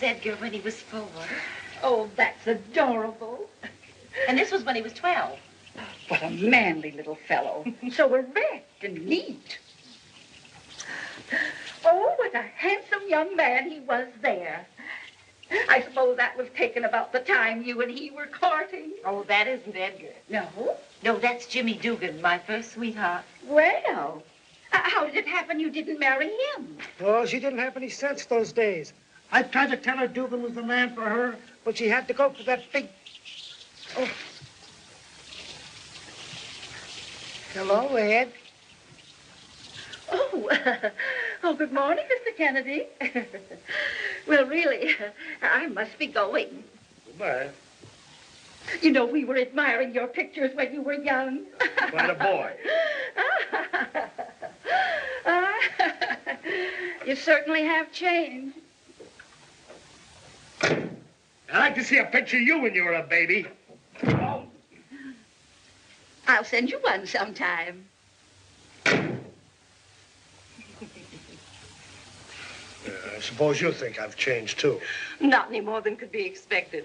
Edgar when he was 4. Oh, that's adorable. And this was when he was 12. What a manly little fellow. So erect and neat. Oh, what a handsome young man he was there. I suppose that was taken about the time you and he were courting. Oh, that isn't Edgar. No? No, that's Jimmy Dugan, my first sweetheart. Well, how did it happen you didn't marry him? Oh, she didn't have any sense those days. I tried to tell her Dugan was the man for her, but she had to go for that big... Oh. Hello, Ed. Oh, oh, good morning, Mr. Kennedy. Well, really, I must be going. Goodbye. You know, we were admiring your pictures when you were young. Quite a boy. You certainly have changed. I'd like to see a picture of you when you were a baby. Oh. I'll send you one sometime. I suppose you think I've changed, too. Not any more than could be expected.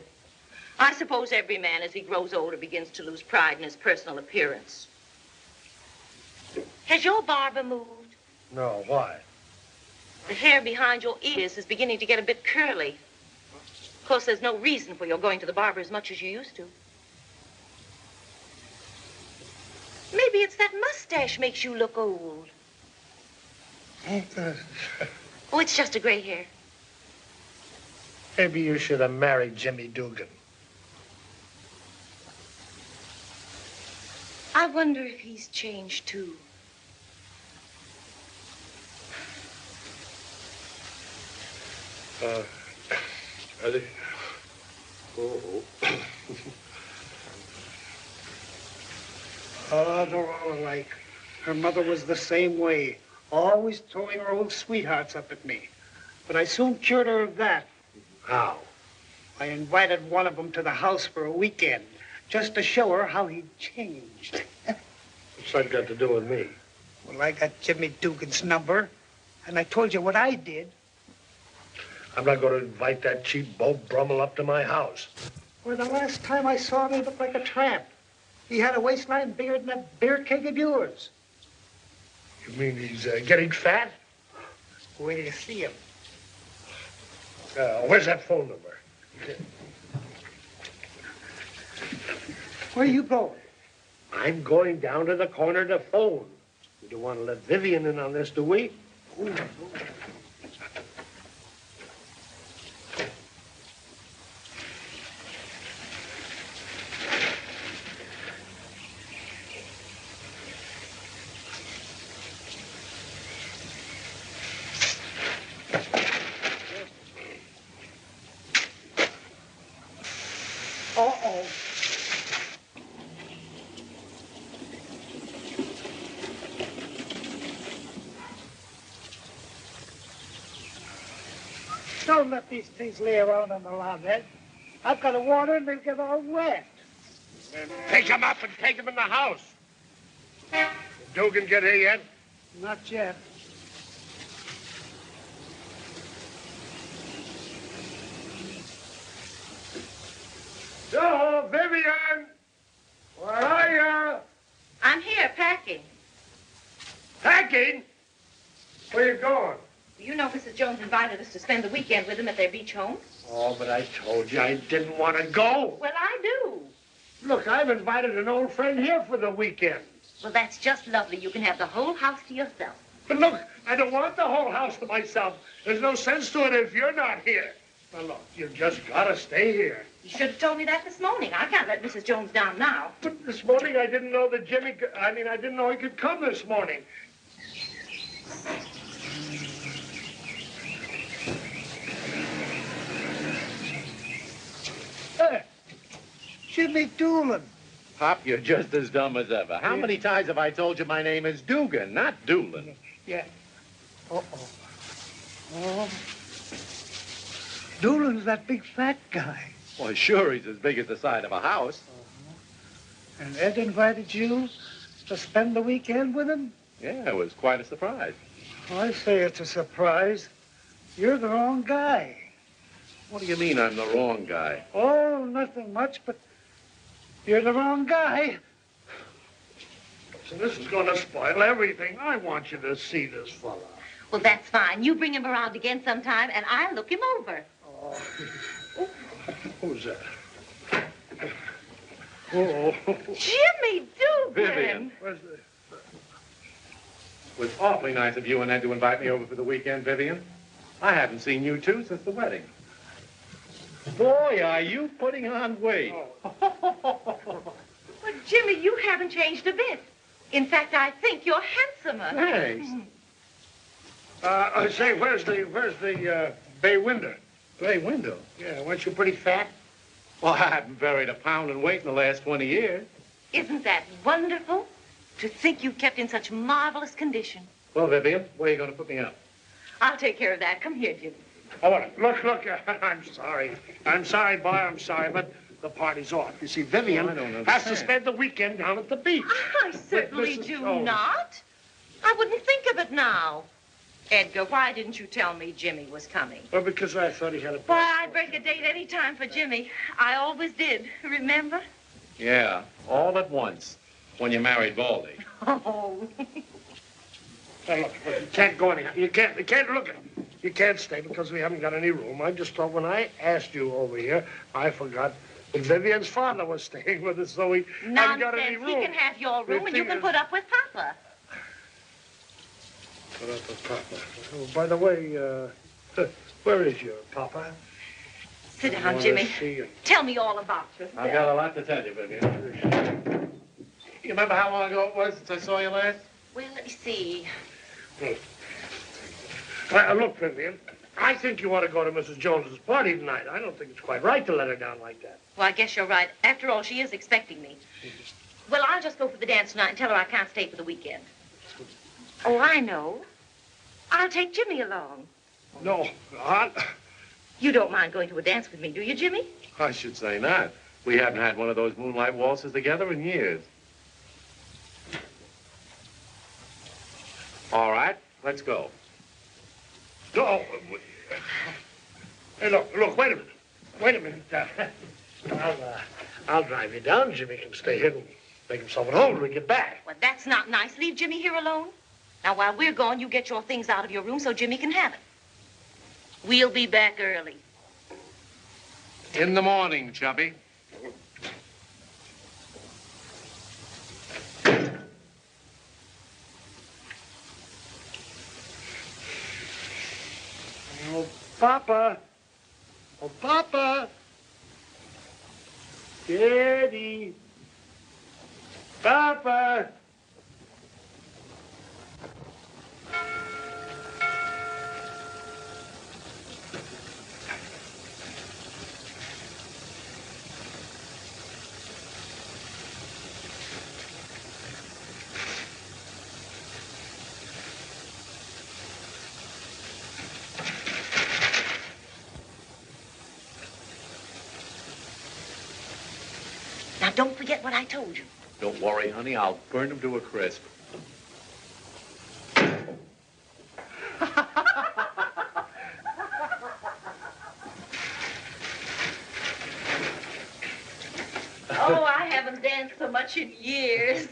I suppose every man, as he grows older, begins to lose pride in his personal appearance. Has your barber moved? No, why? The hair behind your ears is beginning to get a bit curly. Of course, there's no reason for your going to the barber as much as you used to. Maybe it's that mustache makes you look old. Oh, it's just a gray hair. Maybe you should have married Jimmy Dugan. I wonder if he's changed, too. Are they... Oh. Oh, they're all alike. Her mother was the same way, always throwing her old sweethearts up at me. But I soon cured her of that. How? I invited one of them to the house for a weekend, just to show her how he'd changed. What's that got to do with me? Well, I got Jimmy Dugan's number, and I told you what I did. I'm not going to invite that cheap Beau Brummel up to my house. Well, the last time I saw him, he looked like a tramp. He had a waistline bigger than that beer keg of yours. You mean he's getting fat? Wait till you see him. Where's that phone number? Where are you going? I'm going down to the corner to phone. We don't want to let Vivian in on this, do we? Ooh. Uh-oh. Don't let these things lay around on the lawn, Ed. I've got to water and they'll get all wet. Then pick him up and take him in the house. Did Dugan get here yet? Not yet. So, Vivian, where are you? I'm here packing. Packing? Where you going? You know Mrs. Jones invited us to spend the weekend with them at their beach home. Oh, but I told you I didn't want to go. Well, I do. Look, I've invited an old friend here for the weekend. Well, that's just lovely. You can have the whole house to yourself. But look, I don't want the whole house to myself. There's no sense to it if you're not here. Now, look, you just gotta stay here. You should have told me that this morning. I can't let Mrs. Jones down now. But this morning I didn't know that I didn't know he could come this morning. Hey, Jimmy Doolin. Pop, you're just as dumb as ever. How many times have I told you my name is Dugan, not Doolin? Yeah. Uh-oh. Oh. Doolin's that big fat guy. Well, sure, he's as big as the side of a house. And Ed invited you to spend the weekend with him? Yeah, it was quite a surprise. I say it's a surprise. You're the wrong guy. What do you mean I'm the wrong guy? Oh, nothing much, but you're the wrong guy. So this is going to spoil everything. I want you to see this fella. Well, that's fine. You bring him around again sometime, and I'll look him over. Oh. Who's that? Oh. Jimmy Dugan! Vivian. Where's the... It was awfully nice of you and Ed to invite me over for the weekend, Vivian. I haven't seen you two since the wedding. Boy, are you putting on weight. Well, Jimmy, you haven't changed a bit. In fact, I think you're handsomer. Thanks. Say, where's the bay window? Bay window. Yeah, weren't you pretty fat? Well, I haven't varied a pound in weight in the last 20 years. Isn't that wonderful? To think you've kept in such marvelous condition. Well, Vivian, where are you going to put me up? I'll take care of that. Come here, Jimmy. Oh, look, I'm sorry. I'm sorry, boy, I'm sorry, but the party's off. You see, Vivian I don't has to understand. spend the weekend down at the beach. I certainly Mrs. do Jones. not. I wouldn't think of it now. Edgar, why didn't you tell me Jimmy was coming? Well, because I thought he had a... Why, I'd break a date any time for Jimmy. I always did, remember? Yeah, all at once, when you married Baldy. Oh. Now, look, you can't go anyhow. You can't look. You can't stay because we haven't got any room. I just thought when I asked you over here, I forgot that Vivian's father was staying with us, so we haven't got any Nonsense. room. He can have your room, and you can is- put up with Papa. Put up with Papa. Oh, by the way, where is your Papa? Sit I down, wanna Jimmy. see him. Tell me all about yourself. I've got a lot to tell you, Vivian. You remember how long ago it was since I saw you last? Well, let me see. Look, Vivian, I think you ought to go to Mrs. Jones's party tonight. I don't think it's quite right to let her down like that. Well, I guess you're right. After all, she is expecting me. Well, I'll just go for the dance tonight and tell her I can't stay for the weekend. Oh, I know. I'll take Jimmy along. No, Aunt. You don't mind going to a dance with me, do you, Jimmy? I should say not. We haven't had one of those moonlight waltzes together in years. All right, let's go. No. Hey, look, wait a minute. Wait a minute. I'll drive you down. Jimmy can stay here and make himself at home when we get back. Well, that's not nice. Leave Jimmy here alone. Now, while we're gone, you get your things out of your room so Jimmy can have it. We'll be back early. In the morning, Chubby. Oh, Papa. Oh, Papa. Daddy. Papa. Now, don't forget what I told you. Don't worry, honey. I'll burn them to a crisp. Oh, I haven't danced so much in years.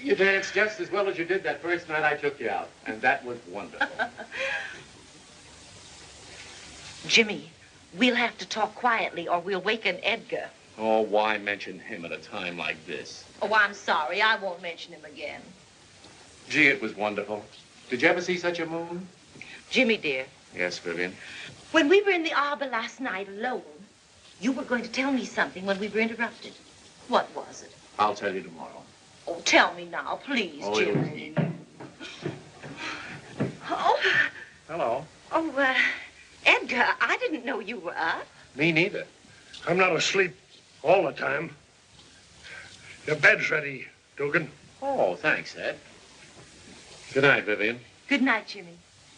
You danced just as well as you did that first night I took you out, and that was wonderful. Jimmy, we'll have to talk quietly or we'll waken Edgar. Oh, why mention him at a time like this? Oh, I'm sorry. I won't mention him again. Gee, it was wonderful. Did you ever see such a moon? Jimmy, dear, Yes, Vivian. when we were in the arbor last night alone, you were going to tell me something when we were interrupted. What was it? I'll tell you tomorrow. Oh, tell me now, please, Oh, it was Jimmy. easy. Oh, Hello. Edgar, I didn't know you were up. Me neither. I'm not asleep all the time. Your bed's ready, Dugan. Oh, thanks, Ed. Good night, Vivian. Good night, Jimmy.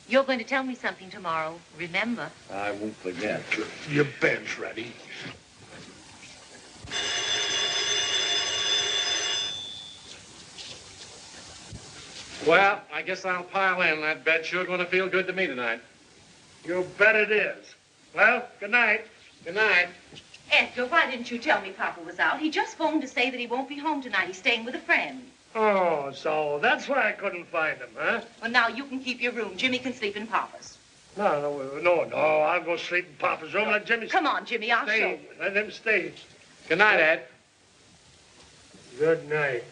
You're going to tell me something tomorrow, remember? I won't forget. Your bed's ready. Well, I guess I'll pile in. That bed's sure going to feel good to me tonight. You bet it is. Well, good night. Good night. Edgar, why didn't you tell me Papa was out? He just phoned to say that he won't be home tonight. He's staying with a friend. Oh, so that's why I couldn't find him, huh? Well, now you can keep your room. Jimmy can sleep in Papa's. No. I'll go sleep in Papa's room. Let Jimmy Come on, Jimmy, I'll show stay. you. Let him stay. Good night, Ed. Good night.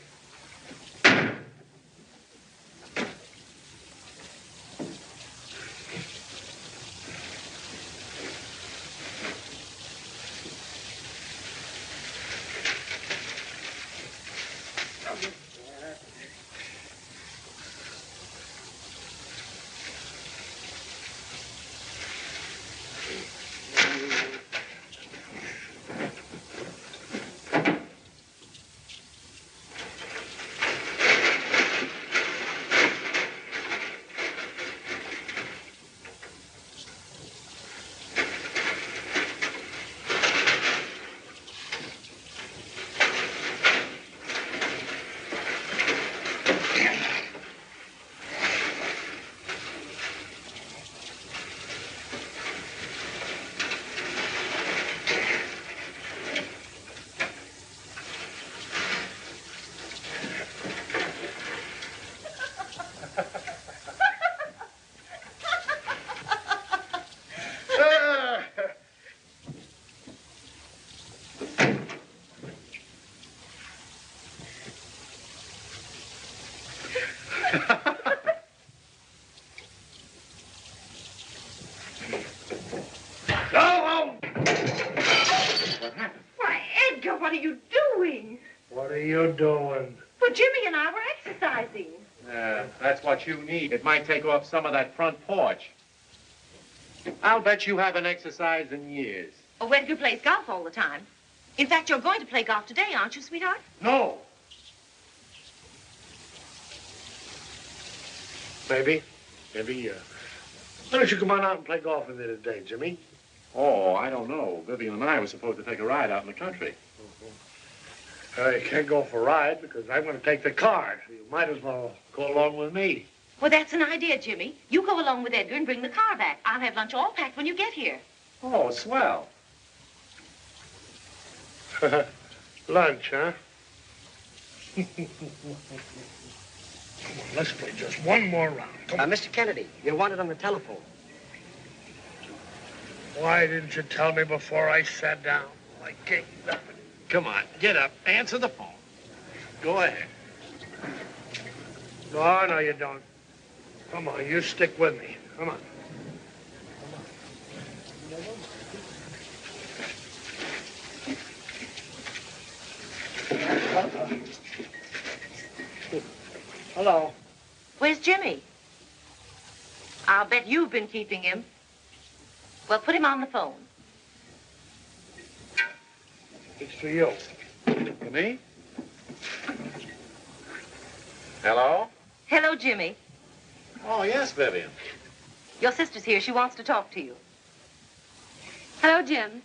Why, Edgar, what are you doing? What are you doing? Well, Jimmy and I were exercising. That's what you need. It might take off some of that front porch. I'll bet you haven't exercised in years. Oh, Edgar plays golf all the time. In fact, you're going to play golf today, aren't you, sweetheart? No. Maybe. Why don't you come on out and play golf with me today, Jimmy? Oh, I don't know. Vivian and I were supposed to take a ride out in the country. You can't go for a ride because I'm going to take the car. So you might as well go along with me. Well, that's an idea, Jimmy. You go along with Edgar and bring the car back. I'll have lunch all packed when you get here. Oh, swell. Lunch, huh? Come on, let's play just one more round. Come on. Mr. Kennedy, you're wanted on the telephone. Why didn't you tell me before I sat down? I can't. Come on, get up. Answer the phone. Go ahead. No, you don't. Come on, you stick with me. Come on. Hello. Where's Jimmy? I'll bet you've been keeping him. Well, put him on the phone. It's for you. For me? Hello? Hello, Jimmy. Oh, yes, Vivian. Your sister's here. She wants to talk to you. Hello, Jim.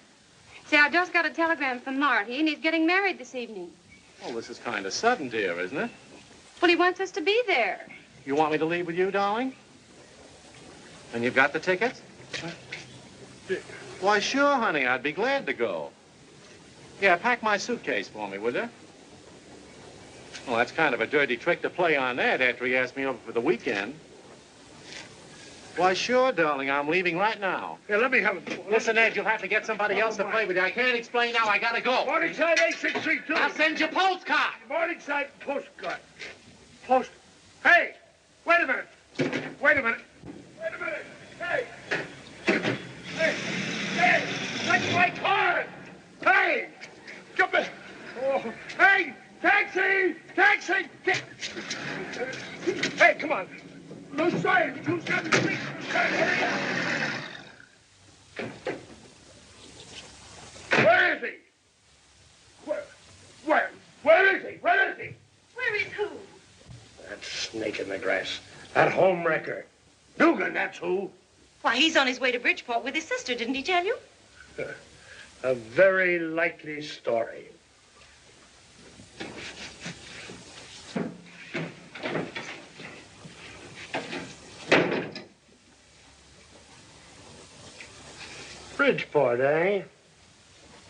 Say, I just got a telegram from Marty, and he's getting married this evening. Oh, this is kind of sudden, dear, isn't it? Well, he wants us to be there. You want me to leave with you, darling? And you've got the tickets? Why, sure, honey. I'd be glad to go. Yeah, pack my suitcase for me, will you? Well, that's kind of a dirty trick to play on Ed after he asked me over for the weekend. Why, sure, darling. I'm leaving right now. Yeah, let me have it. Listen, Ed, you'll have to get somebody else to play with you. I can't explain now. I gotta go. Morningside 8632. I'll send you a postcard. Morningside postcard. Post. Hey, wait a minute. Hey. Hey, that's my card. Hey, come back. Oh, hey, taxi. Hey, come on. No sign. 273. Hurry up. Where is he? Where is he? Where is who? That snake in the grass. That home wrecker. Dugan, that's who. Why, he's on his way to Bridgeport with his sister, didn't he tell you? A very likely story. Bridgeport, eh?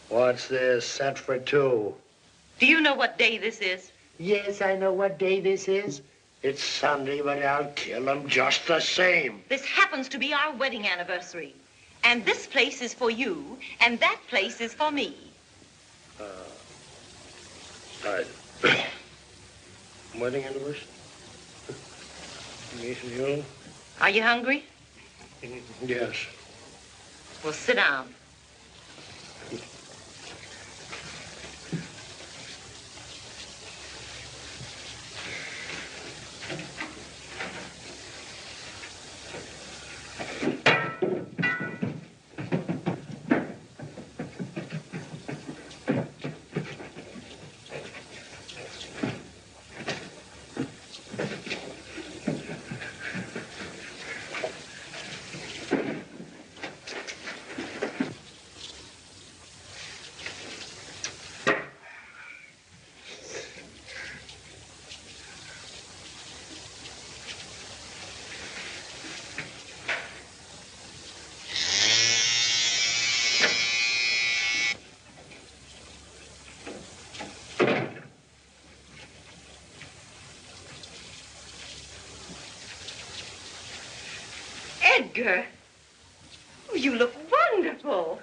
What's this? Set for two. Do you know what day this is? Yes, I know what day this is. It's Sunday, but I'll kill him just the same. This happens to be our wedding anniversary. And this place is for you, and that place is for me. Wedding anniversary? Me and you? Are you hungry? Yes. Well, sit down. Edgar, oh, you look wonderful.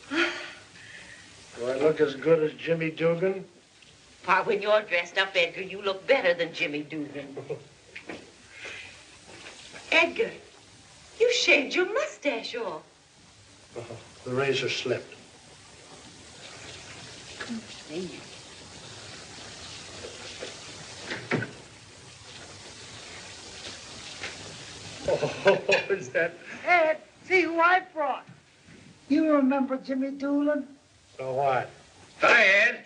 Do I look as good as Jimmy Dugan? Why, when you're dressed up, Edgar, you look better than Jimmy Dugan. Edgar, you shaved your mustache off. The razor slipped. Oh, is that? Ed, see who I brought. You remember Jimmy Doolin? So what? Hi, Ed.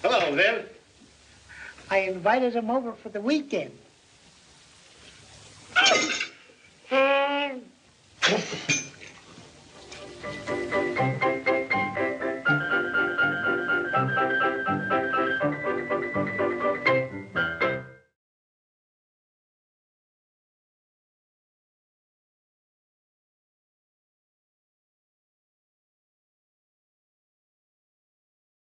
Hello, Viv. I invited him over for the weekend.